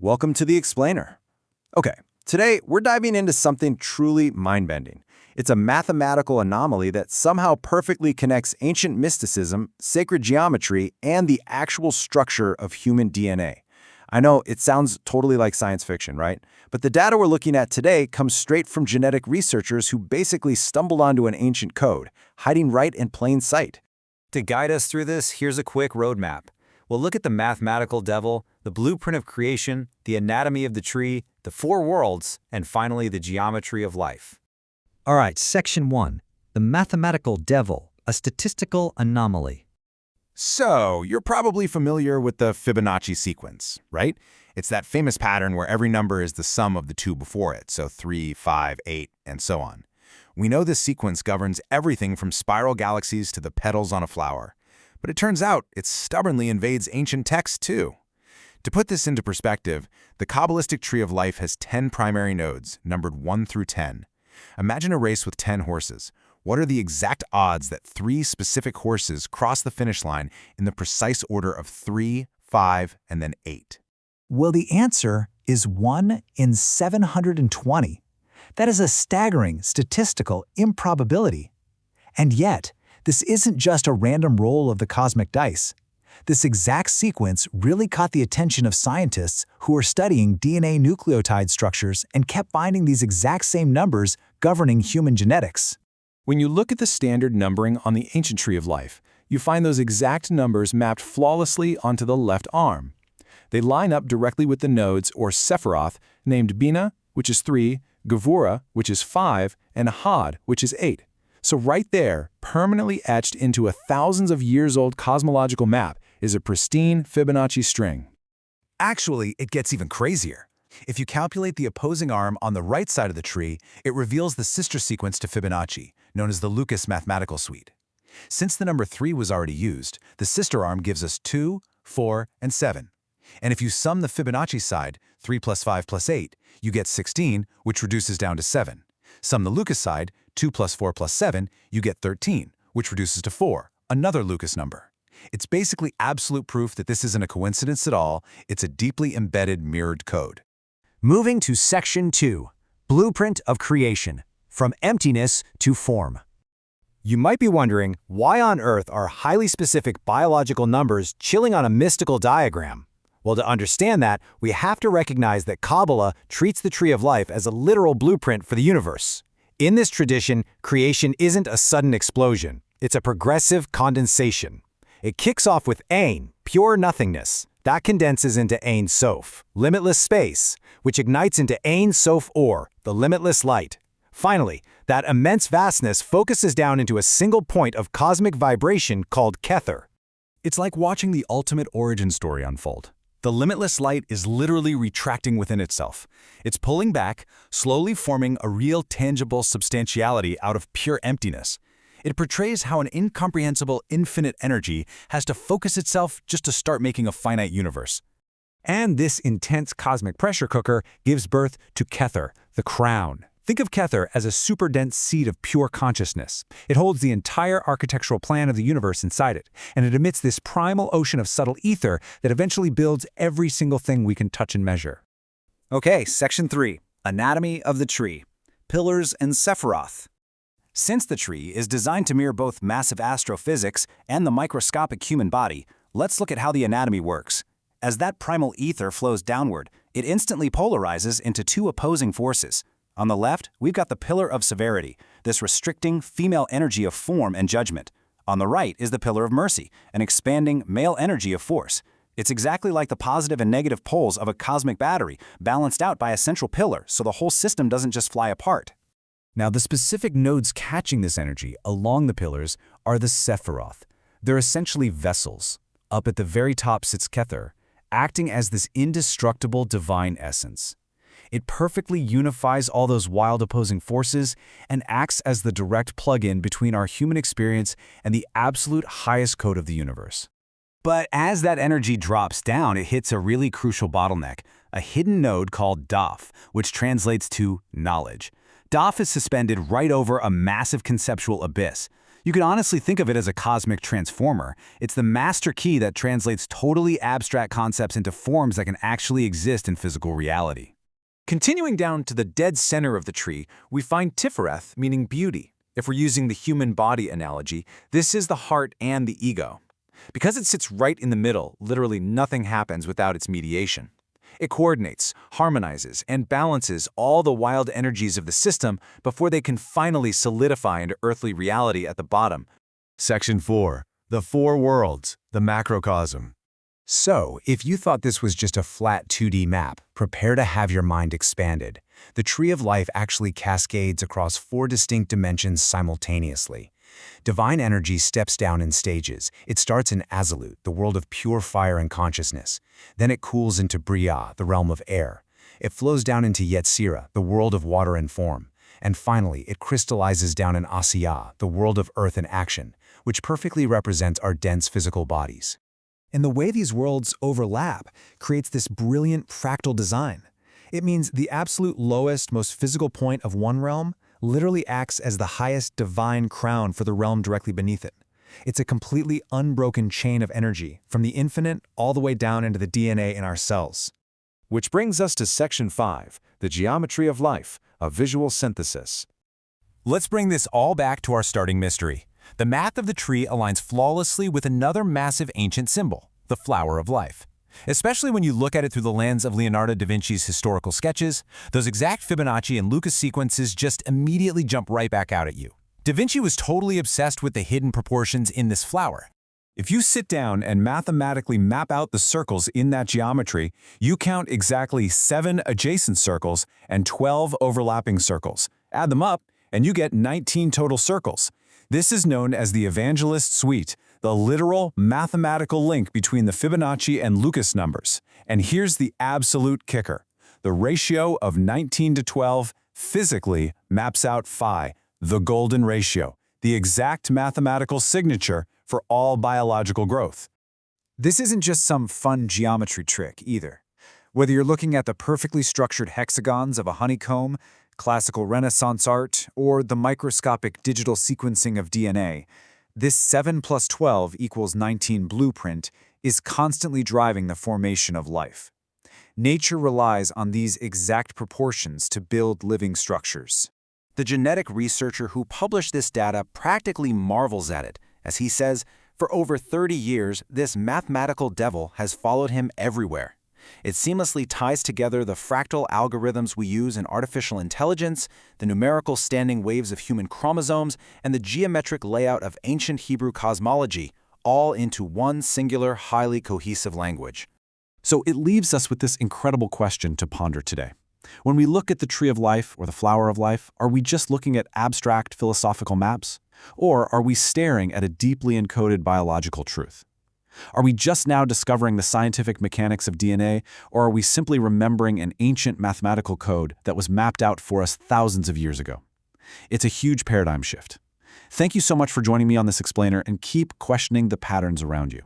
welcome to The Explainer. Okay, today we're diving into something truly mind-bending. It's a mathematical anomaly that somehow perfectly connects ancient mysticism, sacred geometry, and the actual structure of human DNA. I know it sounds totally like science fiction, right? But the data we're looking at today comes straight from genetic researchers who basically stumbled onto an ancient code, hiding right in plain sight. To guide us through this, here's a quick roadmap. We'll look at the mathematical devil, the blueprint of creation, the anatomy of the tree, the four worlds, and finally the geometry of life. All right, Section 1. The mathematical devil, a statistical anomaly. So, you're probably familiar with the Fibonacci sequence, right? It's that famous pattern where every number is the sum of the two before it, so 3, 5, 8, and so on. We know this sequence governs everything from spiral galaxies to the petals on a flower. But it turns out it stubbornly invades ancient texts too. To put this into perspective, the Kabbalistic Tree of Life has 10 primary nodes, numbered 1 through 10. Imagine a race with 10 horses. What are the exact odds that 3 specific horses cross the finish line in the precise order of 3, 5, and then 8? Well, the answer is 1 in 720. That is a staggering statistical improbability. And yet, this isn't just a random roll of the cosmic dice. This exact sequence really caught the attention of scientists who are studying DNA nucleotide structures and kept finding these exact same numbers governing human genetics. When you look at the standard numbering on the ancient Tree of Life, you find those exact numbers mapped flawlessly onto the left arm. They line up directly with the nodes or Sephiroth, named Bina, which is 3, Gevura, which is 5, and Had, which is 8. So right there, permanently etched into a thousands of years old cosmological map, is a pristine Fibonacci string. Actually, it gets even crazier. If you calculate the opposing arm on the right side of the tree, it reveals the sister sequence to Fibonacci, known as the Lucas mathematical suite. Since the number 3 was already used, the sister arm gives us 2, 4, and 7. And if you sum the Fibonacci side, 3 plus 5 plus 8, you get 16, which reduces down to 7. Sum the Lucas side, 2 plus 4 plus 7, you get 13, which reduces to 4, another Lucas number. It's basically absolute proof that this isn't a coincidence at all, it's a deeply embedded mirrored code. Moving to Section 2, Blueprint of Creation, from emptiness to form. You might be wondering, why on earth are highly specific biological numbers chilling on a mystical diagram? Well, to understand that, we have to recognize that Kabbalah treats the Tree of Life as a literal blueprint for the universe. In this tradition, creation isn't a sudden explosion. It's a progressive condensation. It kicks off with Ein, pure nothingness. That condenses into Ein Sof, limitless space, which ignites into Ein Sof Or, the limitless light. Finally, that immense vastness focuses down into a single point of cosmic vibration called Kether. It's like watching the ultimate origin story unfold. The limitless light is literally retracting within itself. It's pulling back, slowly forming a real tangible substantiality out of pure emptiness. It portrays how an incomprehensible infinite energy has to focus itself just to start making a finite universe. And this intense cosmic pressure cooker gives birth to Kether, the crown. Think of Kether as a super-dense seed of pure consciousness. It holds the entire architectural plan of the universe inside it, and it emits this primal ocean of subtle ether that eventually builds every single thing we can touch and measure. Okay, Section 3, Anatomy of the Tree, Pillars and Sephiroth. Since the tree is designed to mirror both massive astrophysics and the microscopic human body, let's look at how the anatomy works. As that primal ether flows downward, it instantly polarizes into two opposing forces. On the left, we've got the pillar of severity, this restricting female energy of form and judgment. On the right is the pillar of mercy, an expanding male energy of force. It's exactly like the positive and negative poles of a cosmic battery, balanced out by a central pillar so the whole system doesn't just fly apart. Now, the specific nodes catching this energy along the pillars are the Sephiroth. They're essentially vessels. Up at the very top sits Kether, acting as this indestructible divine essence. It perfectly unifies all those wild opposing forces and acts as the direct plug-in between our human experience and the absolute highest code of the universe. But as that energy drops down, it hits a really crucial bottleneck, a hidden node called Daf, which translates to knowledge. Daf is suspended right over a massive conceptual abyss. You could honestly think of it as a cosmic transformer. It's the master key that translates totally abstract concepts into forms that can actually exist in physical reality. Continuing down to the dead center of the tree, we find Sephiroth, meaning beauty. If we're using the human body analogy, this is the heart and the ego. Because it sits right in the middle, literally nothing happens without its mediation. It coordinates, harmonizes, and balances all the wild energies of the system before they can finally solidify into earthly reality at the bottom. Section 4. The Four Worlds, the Macrocosm. So, if you thought this was just a flat 2D map, prepare to have your mind expanded. The Tree of Life actually cascades across 4 distinct dimensions simultaneously. Divine energy steps down in stages. It starts in Azalut, the world of pure fire and consciousness. Then it cools into Briah, the realm of air. It flows down into Yetzirah, the world of water and form. And finally, it crystallizes down in Asiyah, the world of earth and action, which perfectly represents our dense physical bodies. And the way these worlds overlap creates this brilliant fractal design. It means the absolute lowest, most physical point of one realm literally acts as the highest divine crown for the realm directly beneath it. It's a completely unbroken chain of energy, from the infinite all the way down into the DNA in our cells. Which brings us to Section 5, the geometry of life, a visual synthesis. Let's bring this all back to our starting mystery. The math of the tree aligns flawlessly with another massive ancient symbol, the flower of life. Especially when you look at it through the lens of Leonardo da Vinci's historical sketches, those exact Fibonacci and Lucas sequences just immediately jump right back out at you. Da Vinci was totally obsessed with the hidden proportions in this flower. If you sit down and mathematically map out the circles in that geometry, you count exactly 7 adjacent circles and 12 overlapping circles. Add them up, and you get 19 total circles. This is known as the Evangelist Suite, the literal mathematical link between the Fibonacci and Lucas numbers. And here's the absolute kicker. The ratio of 19 to 12 physically maps out phi, the golden ratio, the exact mathematical signature for all biological growth. This isn't just some fun geometry trick either. Whether you're looking at the perfectly structured hexagons of a honeycomb, classical Renaissance art, or the microscopic digital sequencing of DNA, this 7 plus 12 equals 19 blueprint is constantly driving the formation of life. Nature relies on these exact proportions to build living structures. The genetic researcher who published this data practically marvels at it. As he says, for over 30 years, this mathematical devil has followed him everywhere. It seamlessly ties together the fractal algorithms we use in artificial intelligence, the numerical standing waves of human chromosomes, and the geometric layout of ancient Hebrew cosmology, all into one singular, highly cohesive language. So it leaves us with this incredible question to ponder today. When we look at the Tree of Life or the Flower of Life, are we just looking at abstract philosophical maps? Or are we staring at a deeply encoded biological truth? Are we just now discovering the scientific mechanics of DNA, or are we simply remembering an ancient mathematical code that was mapped out for us thousands of years ago? It's a huge paradigm shift. Thank you so much for joining me on this explainer, and keep questioning the patterns around you.